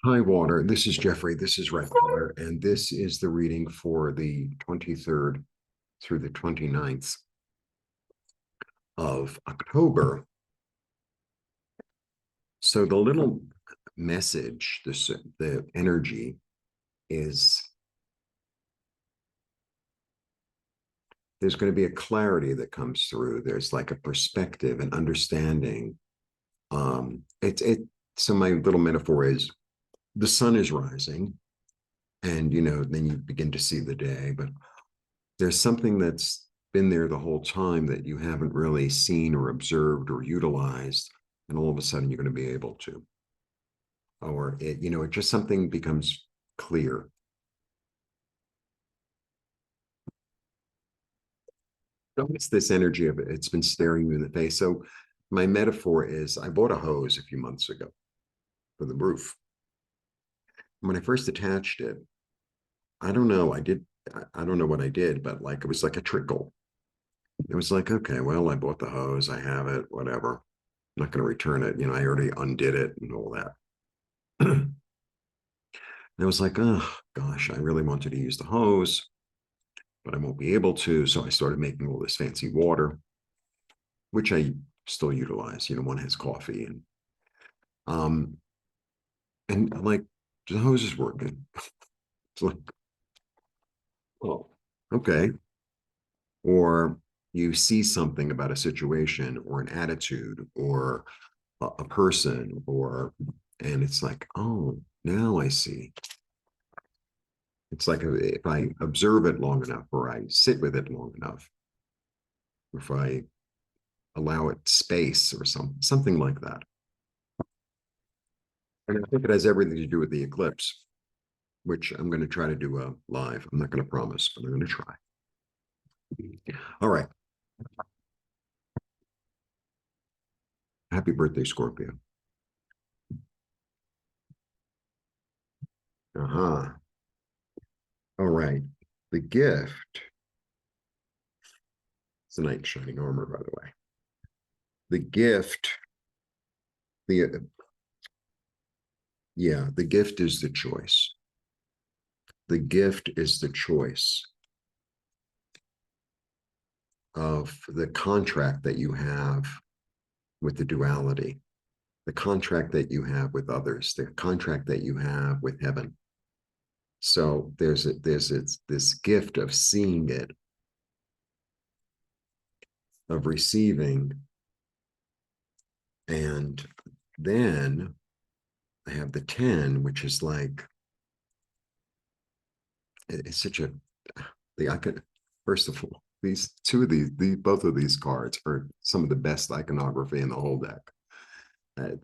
Hi, Water. This is Jeffrey. This is Red Color, and this is the reading for the 23rd through the 29th of October. So the little message, the energy is there's going to be a clarity that comes through. There's like a perspective and understanding. So my little metaphor is the sun is rising, and then you begin to see the day, but there's something that's been there the whole time that you haven't really seen or observed or utilized, and all of a sudden you're going to be able to. Or it just something becomes clear. So it's this energy of it. It's been staring you in the face. So my metaphor is I bought a hose a few months ago for the roof. When I first attached it, I don't know, I don't know what I did, but like it was like a trickle. It was like, okay, well, I bought the hose, I have it, whatever. I'm not going to return it. I already undid it and all that. And I was like, oh gosh, I really wanted to use the hose, but I won't be able to. So I started making all this fancy water, which I still utilize. One has coffee um and I'm like, the hose is working. It's like, oh, okay. Or you see something about a situation or an attitude or a person, and it's like, oh, now I see. It's like if I observe it long enough or I sit with it long enough, if I allow it space or something like that. And I think it has everything to do with the eclipse, which I'm going to try to do a live. I'm not going to promise, but I'm going to try. All right. Happy birthday, Scorpio. Uh-huh. All right. The gift. It's a knight in shining armor, by the way. The gift, the yeah, the gift is the choice. The gift is the choice of the contract that you have with the duality, the contract that you have with others, the contract that you have with heaven. So there's this gift of seeing it, of receiving, and then I have the 10, which is like it's such a I could first of all these two of these both of these cards are some of the best iconography in the whole deck. Uh,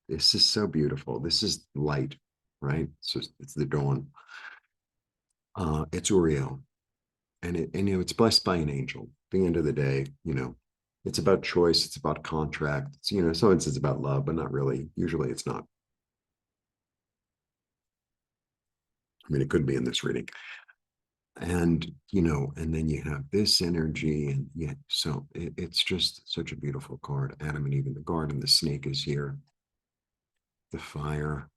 this is so beautiful. This is light, right? So it's the dawn. It's Uriel, and it's blessed by an angel. At the end of the day, it's about choice. It's about contract. It's, sometimes it's about love, but not really. Usually, it's not. I mean, it could be in this reading, and then you have this energy, and yeah, so it's just such a beautiful card. Adam and Eve in the garden. The snake is here. The fire,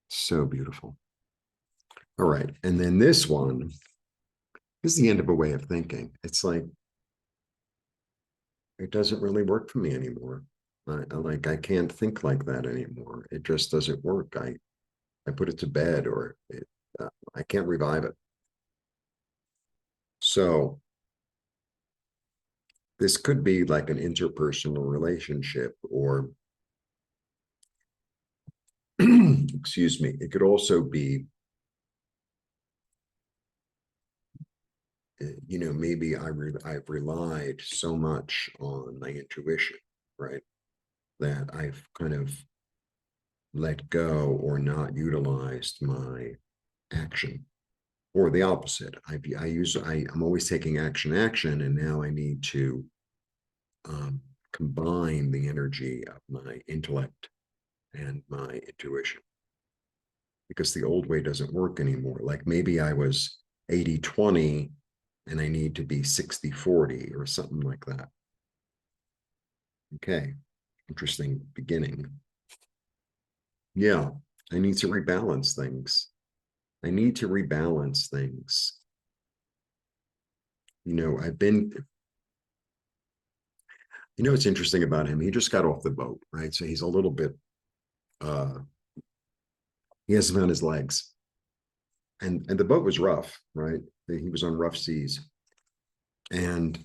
so beautiful. All right, and then this one is the end of a way of thinking. It's like it doesn't really work for me anymore. I can't think like that anymore. It just doesn't work. I put it to bed, or I can't revive it. So this could be like an interpersonal relationship, or excuse me, it could also be, maybe I've relied so much on my intuition, right, that I've kind of let go or not utilized my action, or the opposite. I'm always taking action, and now I need to combine the energy of my intellect and my intuition, because the old way doesn't work anymore. Like maybe I was 80-20 and I need to be 60-40 or something like that. Okay, interesting beginning. Yeah, I need to rebalance things. I need to rebalance things. I've been, what's interesting about him? He just got off the boat, right? So he's a little bit, uh, he hasn't found his legs. And the boat was rough, right? He was on rough seas. And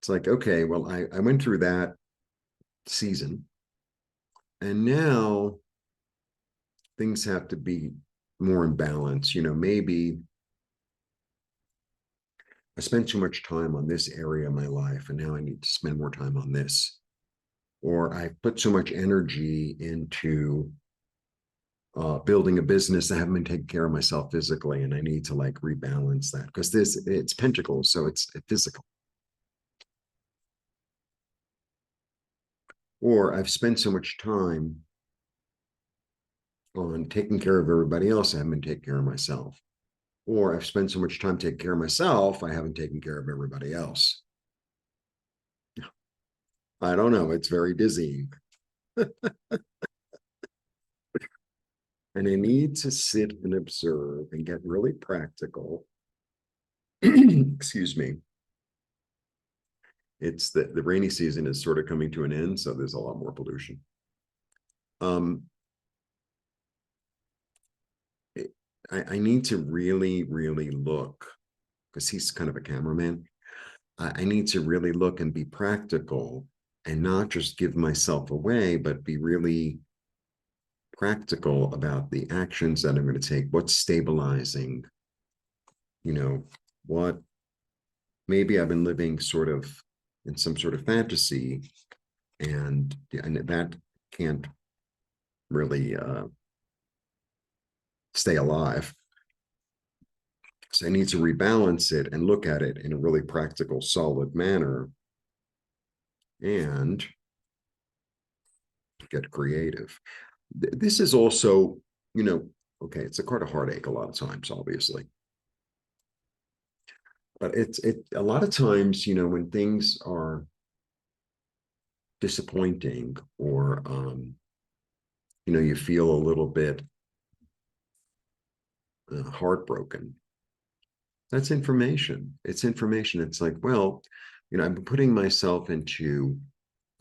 it's like, okay, well, I went through that season. And now things have to be more in balance. Maybe I spent too much time on this area of my life, and now I need to spend more time on this. Or I put so much energy into building a business. I haven't been taking care of myself physically, and I need to like rebalance that because it's pentacles, so it's physical. Or I've spent so much time on taking care of everybody else, I haven't been taking care of myself. Or I've spent so much time taking care of myself, I haven't taken care of everybody else. I don't know. It's very dizzying. And I need to sit and observe and get really practical. Excuse me. It's the rainy season is sort of coming to an end, so there's a lot more pollution. Um, I need to really, really look because he's kind of a cameraman. I need to really look and be practical and not just give myself away, but be really practical about the actions that I'm going to take. What's stabilizing? What maybe I've been living sort of in some sort of fantasy, and that can't really stay alive. So I need to rebalance it and look at it in a really practical, solid manner and get creative. This is also, okay, it's a card of heartache a lot of times, obviously. But it's a lot of times, when things are disappointing or you feel a little bit heartbroken. That's information. It's information. It's like, well, I'm putting myself into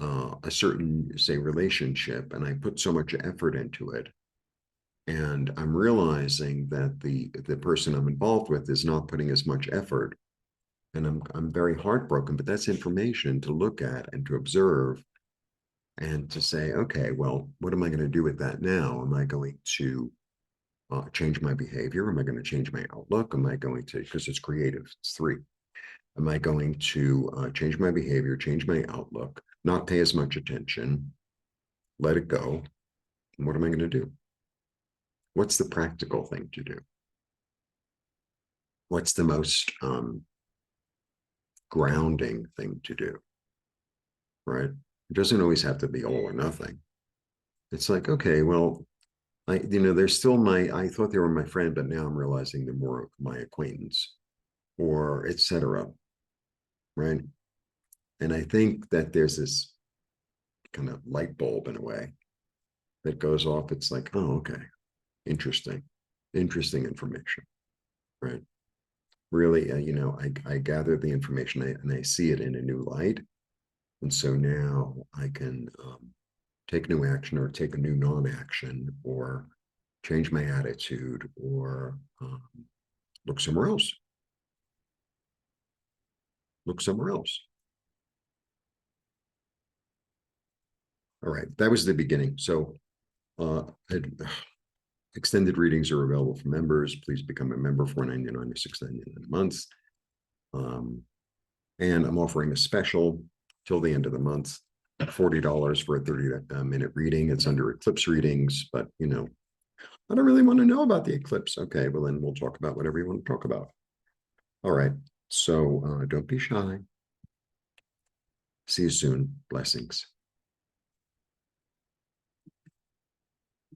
a certain, say, relationship, and I put so much effort into it, and I'm realizing that the person I'm involved with is not putting as much effort, and I'm very heartbroken. But that's information to look at and to observe, and to say, okay, well, what am I going to do with that now? Am I going to change my behavior? Am I going to change my outlook? Am I going to, because it's creative, it's three. Am I going to change my behavior, change my outlook, not pay as much attention, let it go? And what am I going to do? What's the practical thing to do? What's the most grounding thing to do? Right? It doesn't always have to be all or nothing. It's like, okay, well, they're still I thought they were my friend, but now I'm realizing they're more of my acquaintance, or etc. Right? And I think that there's this kind of light bulb in a way that goes off. It's like, oh, okay, interesting, interesting information, right? Really, I gather the information and I see it in a new light. And so now I can take new action or take a new non-action or change my attitude or look somewhere else. Look somewhere else. All right, that was the beginning. So extended readings are available for members. Please become a member, $4.99 or $6.99 a month. And I'm offering a special till the end of the month, $40 for a 30-minute reading. It's under eclipse readings, but I don't really want to know about the eclipse. Okay, well then we'll talk about whatever you want to talk about. All right, so don't be shy. See you soon. Blessings.